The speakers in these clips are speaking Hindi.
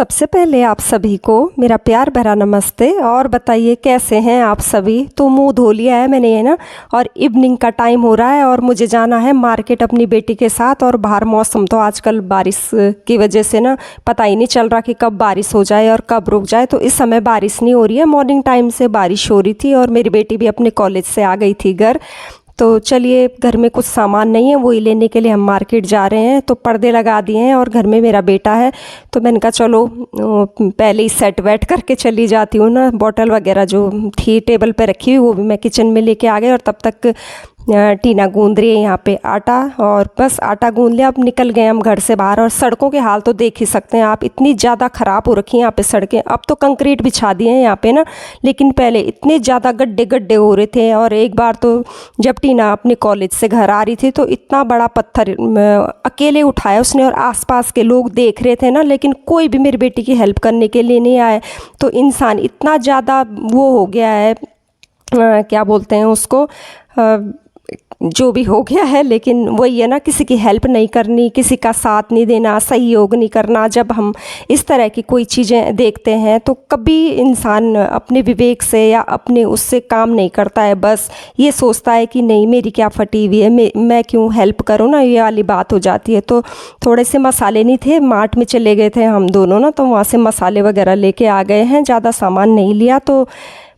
सबसे पहले आप सभी को मेरा प्यार भरा नमस्ते। और बताइए कैसे हैं आप सभी। तो मुंह धो लिया है मैंने ये ना, और इवनिंग का टाइम हो रहा है और मुझे जाना है मार्केट अपनी बेटी के साथ। और बाहर मौसम तो आजकल बारिश की वजह से ना पता ही नहीं चल रहा कि कब बारिश हो जाए और कब रुक जाए। तो इस समय बारिश नहीं हो रही है, मॉर्निंग टाइम से बारिश हो रही थी और मेरी बेटी भी अपने कॉलेज से आ गई थी घर। तो चलिए, घर में कुछ सामान नहीं है, वही लेने के लिए हम मार्केट जा रहे हैं। तो पर्दे लगा दिए हैं और घर में मेरा बेटा है, तो मैंने कहा चलो पहले ही सेट वेट करके चली जाती हूँ ना। बॉटल वगैरह जो थी टेबल पे रखी हुई वो भी मैं किचन में लेके आ गई। और तब तक टीना गूंद रही है यहाँ पे आटा, और बस आटा गूंद लिया। अब निकल गए हम घर से बाहर। और सड़कों के हाल तो देख ही सकते हैं आप, इतनी ज़्यादा ख़राब हो रखी हैं यहाँ पे सड़कें। अब तो कंक्रीट बिछा दिए हैं यहाँ पे ना, लेकिन पहले इतने ज़्यादा गड्ढे गड्ढे हो रहे थे। और एक बार तो जब टीना अपने कॉलेज से घर आ रही थी तो इतना बड़ा पत्थर अकेले उठाया उसने, और आसपास के लोग देख रहे थे ना, लेकिन कोई भी मेरी बेटी की हेल्प करने के लिए नहीं आए। तो इंसान इतना ज़्यादा वो हो गया है, क्या बोलते हैं उसको, जो भी हो गया है। लेकिन वही है ना, किसी की हेल्प नहीं करनी, किसी का साथ नहीं देना, सहयोग नहीं करना। जब हम इस तरह की कोई चीज़ें देखते हैं तो कभी इंसान अपने विवेक से या अपने उससे काम नहीं करता है। बस ये सोचता है कि नहीं, मेरी क्या फटी हुई है, मैं क्यों हेल्प करूँ ना, ये वाली बात हो जाती है। तो थोड़े से मसाले नहीं थे, मार्ट में चले गए थे हम दोनों ना, तो वहाँ से मसाले वगैरह लेके आ गए हैं। ज़्यादा सामान नहीं लिया, तो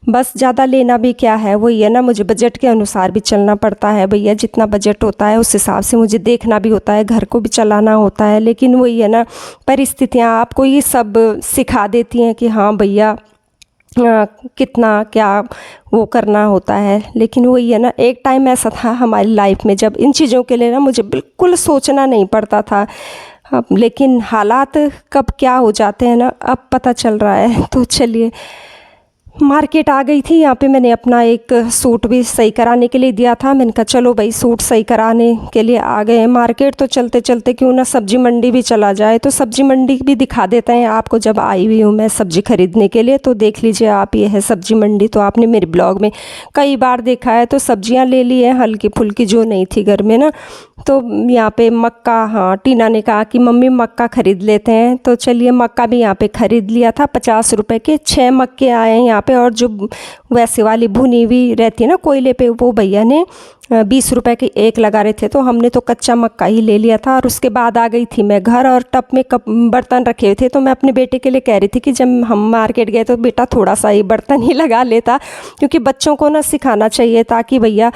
बस ज़्यादा लेना भी क्या है, वही है ना, मुझे बजट के अनुसार भी चलना पड़ता है भैया। जितना बजट होता है उस हिसाब से मुझे देखना भी होता है, घर को भी चलाना होता है। लेकिन वही है ना, परिस्थितियाँ आपको ये सब सिखा देती हैं कि हाँ भैया कितना क्या वो करना होता है। लेकिन वही है ना, एक टाइम ऐसा था हमारी लाइफ में जब इन चीज़ों के लिए ना मुझे बिल्कुल सोचना नहीं पड़ता था। लेकिन हालात कब क्या हो जाते हैं ना, अब पता चल रहा है। तो चलिए, मार्केट आ गई थी। यहाँ पे मैंने अपना एक सूट भी सही कराने के लिए दिया था। मैंने कहा चलो भाई, सूट सही कराने के लिए आ गए हैं मार्केट, तो चलते चलते क्यों ना सब्जी मंडी भी चला जाए। तो सब्जी मंडी भी दिखा देते हैं आपको। जब आई हुई हूँ मैं सब्जी खरीदने के लिए, तो देख लीजिए आप, ये है सब्जी मंडी। तो आपने मेरे ब्लॉग में कई बार देखा है। तो सब्जियाँ ले ली हैं हल्की फुल्की जो नहीं थी घर में ना। तो यहाँ पे मक्का, हाँ टीना ने कहा कि मम्मी मक्का ख़रीद लेते हैं। तो चलिए, मक्का भी यहाँ पे ख़रीद लिया था। 50 रुपए के 6 मक्के आए हैं यहाँ पे। और जो वैसे वाली भुनी हुई रहती है ना कोयले पे, वो भैया ने 20 रुपए के एक लगा रहे थे। तो हमने तो कच्चा मक्का ही ले लिया था। और उसके बाद आ गई थी मैं घर, और टब में बर्तन रखे हुए थे। तो मैं अपने बेटे के लिए कह रही थी कि जब हम मार्केट गए तो बेटा थोड़ा सा ही बर्तन ही लगा लेता, क्योंकि बच्चों को ना सिखाना चाहिए, ताकि भैया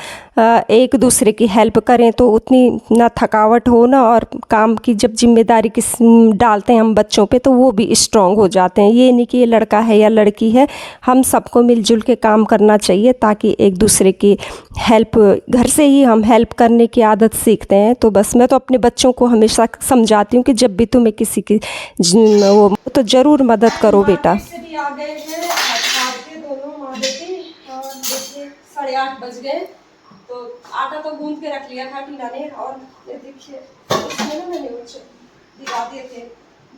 एक दूसरे की हेल्प करें तो उतनी ना थकावट हो ना, और काम की जब जिम्मेदारी किस डालते हैं हम बच्चों पे तो वो भी स्ट्रांग हो जाते हैं। ये नहीं कि ये लड़का है या लड़की है, हम सबको मिलजुल के काम करना चाहिए, ताकि एक दूसरे की हेल्प, घर से ही हम हेल्प करने की आदत सीखते हैं। तो बस मैं तो अपने बच्चों को हमेशा समझाती हूँ कि जब भी तुम्हें किसी की वो तो ज़रूर मदद करो बेटा। से भी आ गए हैं दोनों माँ बेटी, और देखिए 8:30 बज गए। तो आटा तो गूंद के रख लिया था टीना ने, और ये देखिए इसमें ना मैंने दिखा दिए थे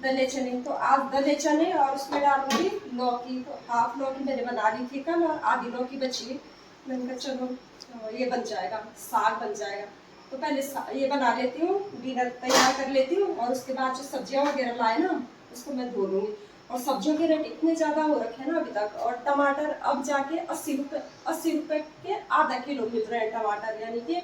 दले चने। तो आज दले चने और उसमें डालूंगी लौकी। तो हाफ लौकी मैंने बना ली थी कल, और आधी लौकी बची। मैंने कहा चलो ये बन जाएगा, साग बन जाएगा। तो पहले ये बना लेती हूँ, डिनर तैयार कर लेती हूँ, और उसके बाद जो सब्जियाँ वगैरह लाए ना उसको मैं धो लूँगी। और सब्जियों के रेट इतने ज़्यादा हो रखे हैं ना अभी तक। और टमाटर अब जाके 80 रुपए के आधा किलो मिल रहे हैं टमाटर, यानी कि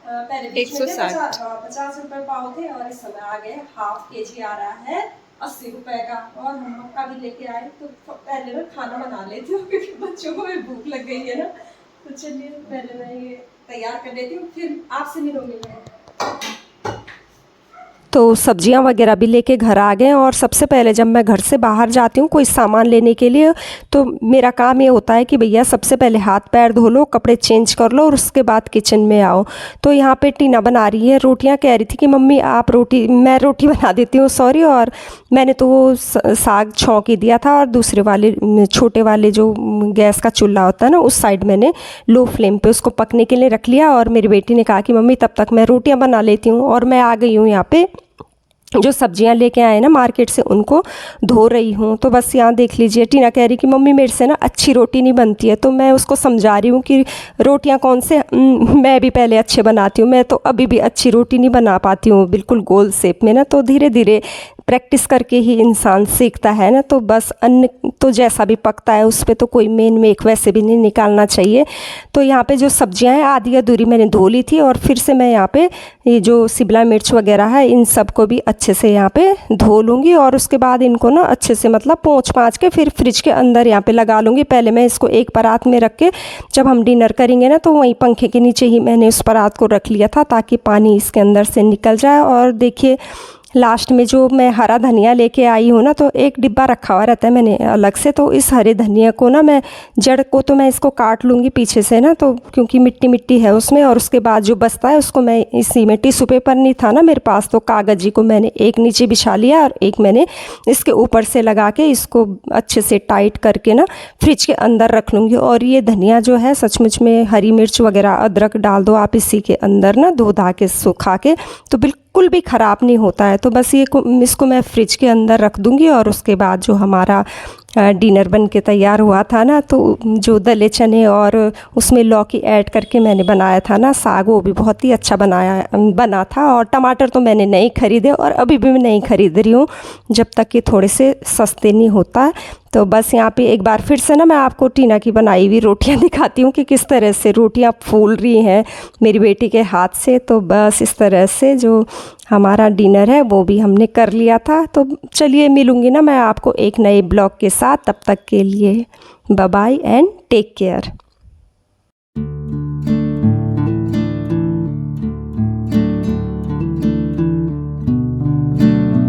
पहले 50 रुपए पाव थे, और इस समय आ गए हाफ केजी आ रहा है 80 रुपए का। और हम मक्का भी लेके आए। तो पहले मैं खाना बना लेती हूँ क्योंकि बच्चों को भी भूख लग गई है ना। तो चलिए पहले मैं ये तैयार कर लेती हूँ, फिर आपसे मिलूंगी मैं। तो सब्जियां वगैरह भी लेके घर आ गए। और सबसे पहले जब मैं घर से बाहर जाती हूँ कोई सामान लेने के लिए, तो मेरा काम ये होता है कि भैया सबसे पहले हाथ पैर धो लो, कपड़े चेंज कर लो, और उसके बाद किचन में आओ। तो यहाँ पे टीना बना रही है रोटियाँ। कह रही थी कि मम्मी आप रोटी, मैं रोटी बना देती हूँ, सॉरी। और मैंने तो वो साग छौंक ही दिया था, और दूसरे वाले छोटे वाले जो गैस का चूल्हा होता है ना, उस साइड मैंने लो फ्लेम पे उसको पकने के लिए रख लिया। और मेरी बेटी ने कहा कि मम्मी तब तक मैं रोटियाँ बना लेती हूँ। और मैं आ गई हूँ यहाँ पे जो सब्जियां लेके आए ना मार्केट से उनको धो रही हूँ। तो बस यहाँ देख लीजिए, टीना कह रही कि मम्मी मेरे से ना अच्छी रोटी नहीं बनती है। तो मैं उसको समझा रही हूँ कि रोटियाँ कौन से मैं भी पहले अच्छे बनाती हूँ, मैं तो अभी भी अच्छी रोटी नहीं बना पाती हूँ बिल्कुल गोल शेप में ना। तो धीरे धीरे प्रैक्टिस करके ही इंसान सीखता है ना। तो बस अन्न तो जैसा भी पकता है उस पर तो कोई मेन मेक वैसे भी नहीं निकालना चाहिए। तो यहाँ पे जो सब्जियां हैं आधी अधूरी मैंने धो ली थी, और फिर से मैं यहाँ पे ये जो शिमला मिर्च वगैरह है इन सब को भी अच्छे से यहाँ पे धो लूँगी, और उसके बाद इनको ना अच्छे से मतलब पोंछ पाँच के फिर फ्रिज के अंदर यहाँ पे लगा लूँगी। पहले मैं इसको एक परात में रख के, जब हम डिनर करेंगे ना तो वहीं पंखे के नीचे ही मैंने उस परात को रख लिया था ताकि पानी इसके अंदर से निकल जाए। और देखिए लास्ट में जो मैं हरा धनिया लेके आई हूँ ना, तो एक डिब्बा रखा हुआ रहता है मैंने अलग से। तो इस हरे धनिया को ना मैं जड़ को तो मैं इसको काट लूँगी पीछे से ना, तो क्योंकि मिट्टी मिट्टी है उसमें। और उसके बाद जो बचता है उसको मैं इसी में, टिश्यू पेपर नहीं था ना मेरे पास तो कागजी को मैंने एक नीचे बिछा लिया और एक मैंने इसके ऊपर से लगा के इसको अच्छे से टाइट करके ना फ्रिज के अंदर रख लूँगी। और ये धनिया जो है सचमुच में, हरी मिर्च वगैरह अदरक डाल दो आप इसी के अंदर ना, धो धा के सुखा के, तो बिल्कुल भी ख़राब नहीं होता है। तो बस ये इसको मैं फ्रिज के अंदर रख दूँगी। और उसके बाद जो हमारा डिनर बन के तैयार हुआ था ना, तो जो दले चने और उसमें लौकी ऐड करके मैंने बनाया था ना साग, वो भी बहुत ही अच्छा बना था। और टमाटर तो मैंने नहीं ख़रीदे और अभी भी मैं नहीं ख़रीद रही हूँ जब तक कि थोड़े से सस्ते नहीं होता। तो बस यहाँ पे एक बार फिर से ना मैं आपको टीना की बनाई हुई रोटियाँ दिखाती हूँ कि किस तरह से रोटियाँ फूल रही हैं मेरी बेटी के हाथ से। तो बस इस तरह से जो हमारा डिनर है वो भी हमने कर लिया था। तो चलिए मिलूँगी ना मैं आपको एक नए ब्लॉग के साथ, तब तक के लिए bye bye and take care.